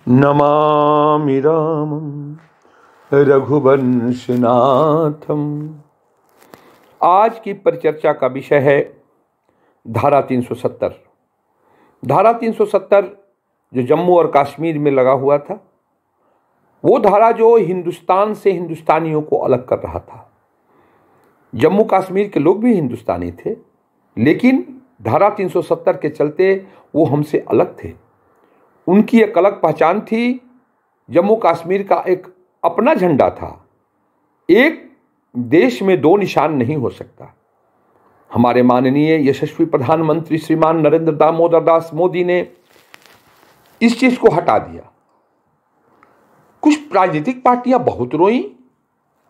नमामि रामं रघुवंशनाथम। आज की परिचर्चा का विषय है धारा 370। धारा 370 जो जम्मू और कश्मीर में लगा हुआ था, वो धारा जो हिंदुस्तान से हिंदुस्तानियों को अलग कर रहा था। जम्मू कश्मीर के लोग भी हिंदुस्तानी थे, लेकिन धारा 370 के चलते वो हमसे अलग थे। उनकी एक अलग पहचान थी। जम्मू कश्मीर का एक अपना झंडा था। एक देश में दो निशान नहीं हो सकता। हमारे माननीय यशस्वी प्रधानमंत्री श्रीमान नरेंद्र दामोदर दास मोदी ने इस चीज को हटा दिया। कुछ राजनीतिक पार्टियां बहुत रोई।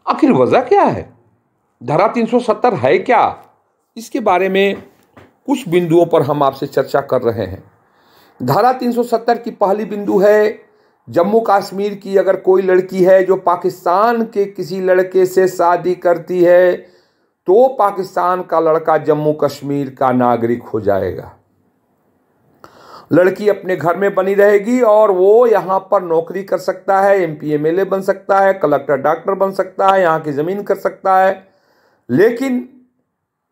आखिर वजह क्या है? धारा 370 है क्या? इसके बारे में कुछ बिंदुओं पर हम आपसे चर्चा कर रहे हैं। धारा 370 की पहली बिंदु है, जम्मू कश्मीर की अगर कोई लड़की है जो पाकिस्तान के किसी लड़के से शादी करती है तो पाकिस्तान का लड़का जम्मू कश्मीर का नागरिक हो जाएगा। लड़की अपने घर में बनी रहेगी और वो यहां पर नौकरी कर सकता है, एमपी एमएलए बन सकता है, कलेक्टर डॉक्टर बन सकता है, यहां की जमीन कर सकता है। लेकिन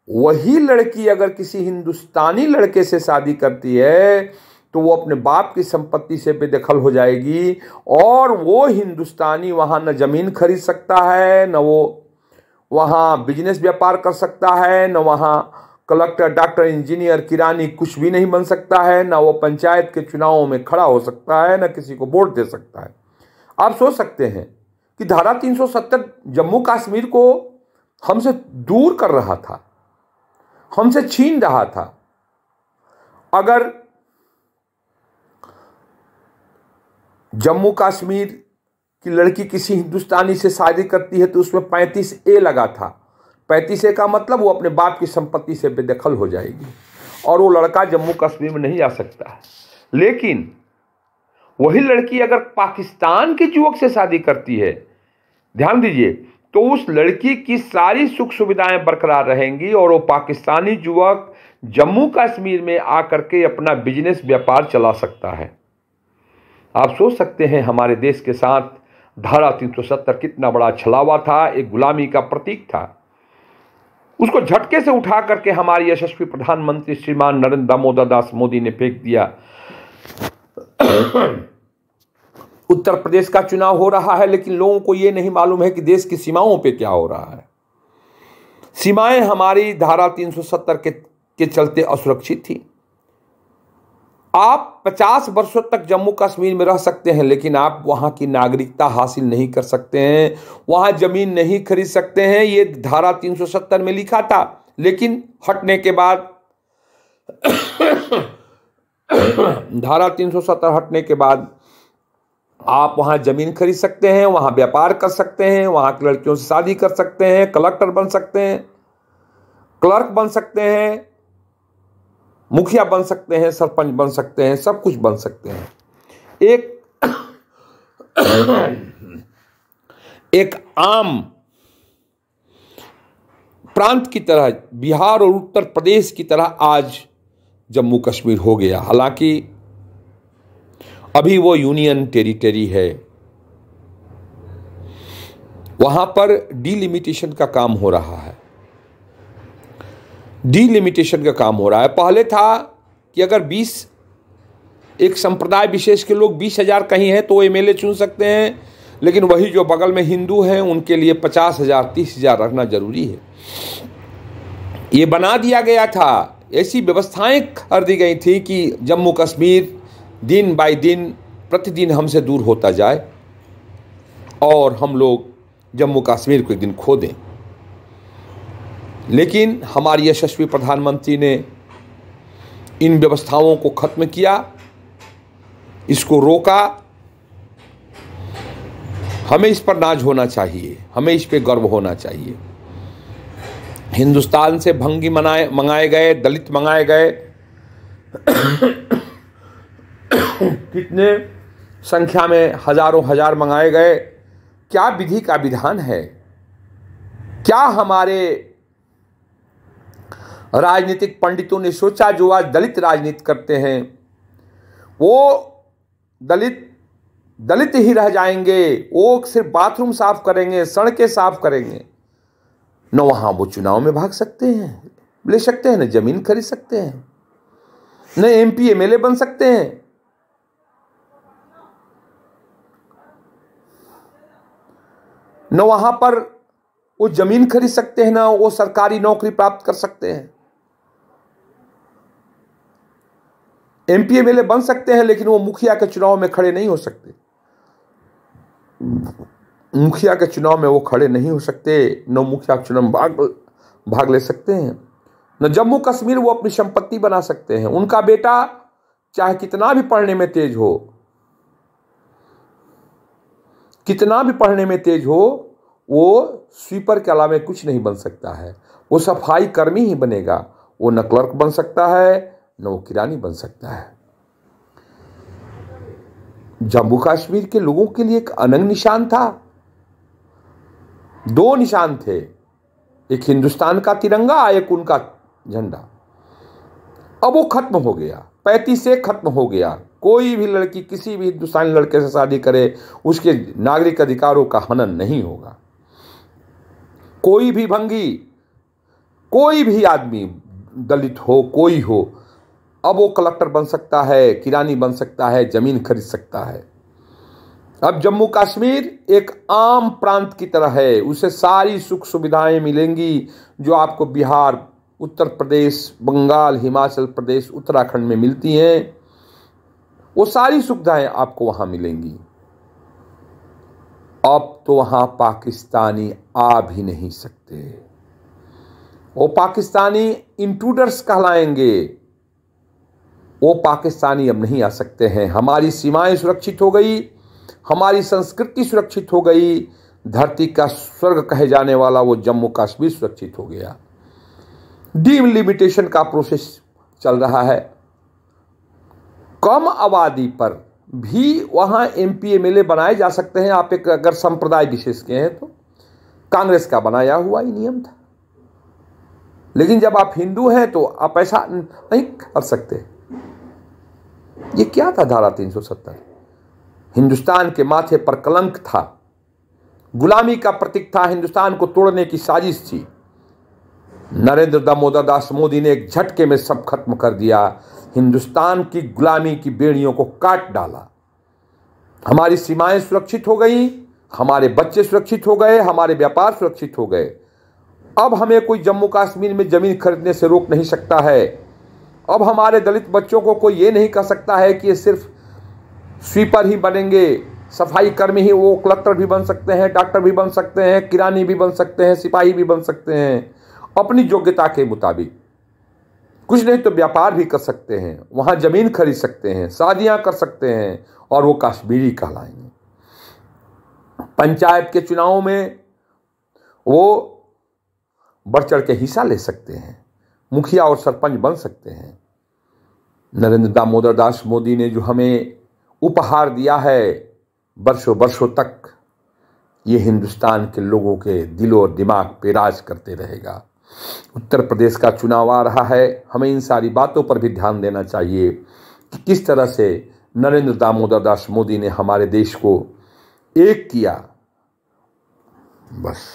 वही लड़की अगर किसी हिंदुस्तानी लड़के से शादी करती है तो वो अपने बाप की संपत्ति से बेदखल हो जाएगी और वो हिंदुस्तानी वहां न जमीन खरीद सकता है, न वो वहां बिजनेस व्यापार कर सकता है, न वहां कलेक्टर डॉक्टर इंजीनियर किरानी कुछ भी नहीं बन सकता है, न वो पंचायत के चुनावों में खड़ा हो सकता है, न किसी को वोट दे सकता है। आप सोच सकते हैं कि धारा 370 जम्मू कश्मीर को हमसे दूर कर रहा था, हमसे छीन रहा था। अगर जम्मू कश्मीर की लड़की किसी हिंदुस्तानी से शादी करती है तो उसमें 35A लगा था। 35A का मतलब वो अपने बाप की संपत्ति से बेदखल हो जाएगी और वो लड़का जम्मू कश्मीर में नहीं आ सकता है। लेकिन वही लड़की अगर पाकिस्तान के युवक से शादी करती है, ध्यान दीजिए, तो उस लड़की की सारी सुख सुविधाएं बरकरार रहेंगी और वो पाकिस्तानी युवक जम्मू कश्मीर में आकर के अपना बिजनेस व्यापार चला सकता है। आप सोच सकते हैं हमारे देश के साथ धारा 370 कितना बड़ा छलावा था, एक गुलामी का प्रतीक था। उसको झटके से उठा करके हमारे यशस्वी प्रधानमंत्री श्रीमान नरेंद्र दामोदर दास मोदी ने फेंक दिया। उत्तर प्रदेश का चुनाव हो रहा है, लेकिन लोगों को यह नहीं मालूम है कि देश की सीमाओं पे क्या हो रहा है। सीमाएं हमारी धारा 370 के चलते असुरक्षित थी। आप 50 वर्षों तक जम्मू कश्मीर में रह सकते हैं, लेकिन आप वहां की नागरिकता हासिल नहीं कर सकते हैं, वहां जमीन नहीं खरीद सकते हैं। ये धारा 370 में लिखा था, लेकिन हटने के बाद धारा 370 हटने के बाद आप वहां जमीन खरीद सकते हैं, वहां व्यापार कर सकते हैं, वहां की लड़कियों से शादी कर सकते हैं, कलेक्टर बन सकते हैं, क्लर्क बन सकते हैं, मुखिया बन सकते हैं, सरपंच बन सकते हैं, सब कुछ बन सकते हैं। एक आम प्रांत की तरह बिहार और उत्तर प्रदेश की तरह आज जम्मू कश्मीर हो गया। हालांकि अभी वो यूनियन टेरिटरी है। वहां पर डिलिमिटेशन का काम हो रहा है। डिलिमिटेशन का काम हो रहा है। पहले था कि अगर 20 एक संप्रदाय विशेष के लोग 20,000 कहीं हैं तो एमएलए चुन सकते हैं, लेकिन वही जो बगल में हिंदू हैं उनके लिए 50,000 30,000 रखना जरूरी है। ये बना दिया गया था। ऐसी व्यवस्थाएं कर दी गई थी कि जम्मू कश्मीर दिन बाय दिन प्रतिदिन हमसे दूर होता जाए और हम लोग जम्मू कश्मीर को एक दिन खो दें। लेकिन हमारे यशस्वी प्रधानमंत्री ने इन व्यवस्थाओं को खत्म किया, इसको रोका। हमें इस पर नाज होना चाहिए, हमें इस पे गर्व होना चाहिए। हिंदुस्तान से भंगी मंगाए गए, दलित मंगाए गए, कितने संख्या में हजारों हजार मंगाए गए। क्या विधि का विधान है? क्या हमारे राजनीतिक पंडितों ने सोचा जो आज दलित राजनीति करते हैं, वो दलित दलित ही रह जाएंगे, वो सिर्फ बाथरूम साफ करेंगे, सड़कें साफ करेंगे। न वहां वो चुनाव में भाग सकते हैं, ले सकते हैं, न जमीन खरीद सकते हैं, न एमपी एमएलए बन सकते हैं, न वहां पर वो जमीन खरीद सकते हैं, ना वो सरकारी नौकरी प्राप्त कर सकते हैं। एमपी एमएलए बन सकते हैं, लेकिन वो मुखिया के चुनाव में खड़े नहीं हो सकते। मुखिया के चुनाव में वो खड़े नहीं हो सकते, न मुखिया के चुनाव में भाग ले सकते हैं, न जम्मू कश्मीर वो अपनी संपत्ति बना सकते हैं। उनका बेटा चाहे कितना भी पढ़ने में तेज हो, कितना भी पढ़ने में तेज हो, वो स्वीपर के अलावा कुछ नहीं बन सकता है। वो सफाई कर्मी ही बनेगा, वो न क्लर्क बन सकता है, न वो किरानी बन सकता है। जम्मू कश्मीर के लोगों के लिए एक अनंग निशान था, दो निशान थे, एक हिंदुस्तान का तिरंगा, एक उनका झंडा। अब वो खत्म हो गया, 35 से खत्म हो गया। कोई भी लड़की किसी भी हिंदुस्तानी लड़के से शादी करे, उसके नागरिक अधिकारों का हनन नहीं होगा। कोई भी भंगी, कोई भी आदमी, दलित हो कोई हो, अब वो कलेक्टर बन सकता है, किरानी बन सकता है, जमीन खरीद सकता है। अब जम्मू कश्मीर एक आम प्रांत की तरह है, उसे सारी सुख सुविधाएं मिलेंगी जो आपको बिहार, उत्तर प्रदेश, बंगाल, हिमाचल प्रदेश, उत्तराखंड में मिलती हैं। वो सारी सुविधाएं आपको वहां मिलेंगी। अब तो वहां पाकिस्तानी आ भी नहीं सकते, वो पाकिस्तानी इंट्रूडर्स कहलाएंगे। वो पाकिस्तानी अब नहीं आ सकते हैं। हमारी सीमाएं सुरक्षित हो गई, हमारी संस्कृति सुरक्षित हो गई, धरती का स्वर्ग कहे जाने वाला वो जम्मू कश्मीर सुरक्षित हो गया। डिलिमिटेशन का प्रोसेस चल रहा है। कम आबादी पर भी वहां एमपी एमएलए बनाए जा सकते हैं। आप एक अगर संप्रदाय विशेष के हैं तो कांग्रेस का बनाया हुआ ही नियम था, लेकिन जब आप हिंदू हैं तो आप ऐसा नहीं कर सकते। ये क्या था धारा 370? हिंदुस्तान के माथे पर कलंक था, गुलामी का प्रतीक था, हिंदुस्तान को तोड़ने की साजिश थी। नरेंद्र दामोदर दास मोदी ने एक झटके में सब खत्म कर दिया, हिंदुस्तान की गुलामी की बेड़ियों को काट डाला। हमारी सीमाएं सुरक्षित हो गई, हमारे बच्चे सुरक्षित हो गए, हमारे व्यापार सुरक्षित हो गए। अब हमें कोई जम्मू कश्मीर में जमीन खरीदने से रोक नहीं सकता है। अब हमारे दलित बच्चों को कोई ये नहीं कह सकता है कि ये सिर्फ स्वीपर ही बनेंगे, सफाई कर्मी ही, वो कलेक्टर भी बन सकते हैं, डॉक्टर भी बन सकते हैं, किरानी भी बन सकते हैं, सिपाही भी बन सकते हैं, अपनी योग्यता के मुताबिक। कुछ नहीं तो व्यापार भी कर सकते हैं, वहां जमीन खरीद सकते हैं, शादियां कर सकते हैं, और वो कश्मीरी कहलाएंगे। पंचायत के चुनावों में वो बढ़ चढ़ के हिस्सा ले सकते हैं, मुखिया और सरपंच बन सकते हैं। नरेंद्र दामोदर दास मोदी ने जो हमें उपहार दिया है वर्षों वर्षों तक, ये हिंदुस्तान के लोगों के दिलों और दिमाग पे राज करते रहेगा। उत्तर प्रदेश का चुनाव आ रहा है, हमें इन सारी बातों पर भी ध्यान देना चाहिए कि किस तरह से नरेंद्र दामोदर दास मोदी ने हमारे देश को एक किया। बस।